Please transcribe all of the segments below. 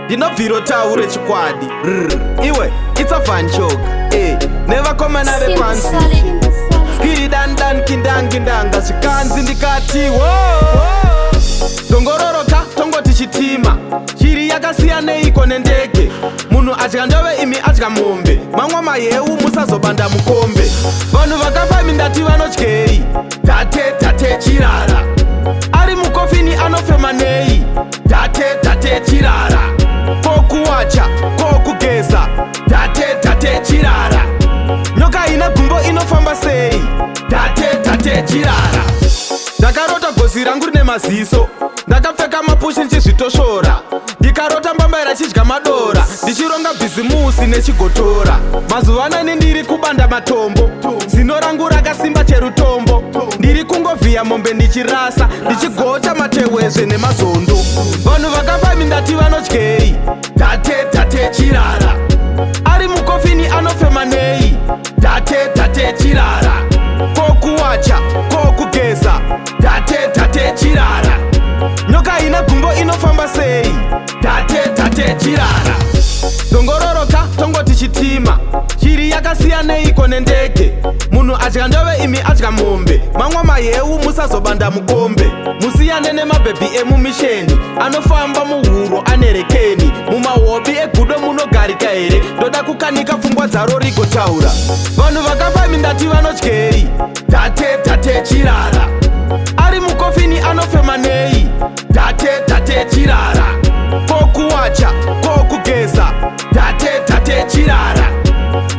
Ndinobviro taure chikwadi iwe it's a fun joke never come na vepansi skiri dan kindanga zvikanzi ndikati zongororoka tongoti chitima chiri yakasiyaneiko nendege munhu adya ndove imi adya mombe mamwa maheu musazobanda mukombe vanhu vakafami ndati vanodyei tate chirara ari mukofini anofema nei tate chirara kokuwacha kokugeza tate chirara nyoka ina gumbo inofamba sei tate chirara ndakarota gozi rangu rine maziso ndakapfeka mapushi ndichizvitoshora ndikarota mbambaira chidya madora ndichironga bhizimusi nechigotora mazuva nani ndiri kubanda matombo zino rangu rakasimba cherutombo ndiri kungovhiya mombe ndichirasa ndichigocha matehwezve nemazondo vanhu vakafami ndati vanodyei tate chirara ari mukofini anofema nei tate chirara kokuwacha kokugeza tate chirara nyoka ina gumbo inofamba sei tate chirara zongororoka tongoti chitima chiri yakasiyaneiko nendege munhu adya ndove imi adya mombe mamwa maheu musazobanda mukombe musiyane nemabhebhi emumisheni anofamba muhuro anerekeni mumahobi egudo munogarika here ndoda kukanika pfungwa dzaro rigotaura vanhu vakafami ndati vanodyei tate chirara ari mukofini anofema nei tate chirara kokuwacha kokugeza tate chirara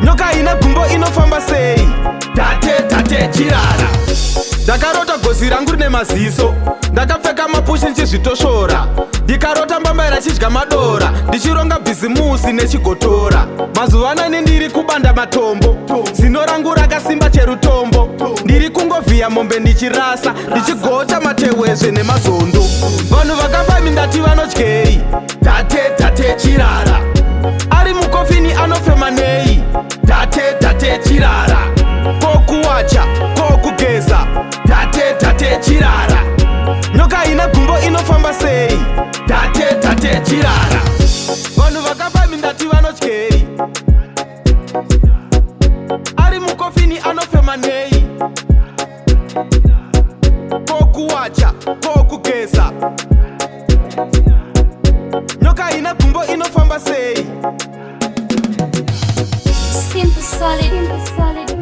nyoka ina gumbo inofamba sei tate chirara ndakarota gozi rangu rine maziso ndakapfeka mapushi ndichizvitoshora ndikarota mbambaira chidya madora ndichironga bhizimusi nechigotora mazuva nani ndiri kubanda matombo zino rangu rakasimba cherutombo ndiri kungovhiya mombe ndichirasa ndichigocha matehwezve nemazondo vanhu vakafami ndati vanodyei tate chirara ari mukofini anofema nei tate chirara kokuwacha kokugeza tate chirara nyoka ina gumbo inofamba sei tate chirara vanhu vakafami ndati vanodyei ari mukofini anofema nei kokuwacha kokugeza nyoka ina gumbo inofamba sei Simple solid.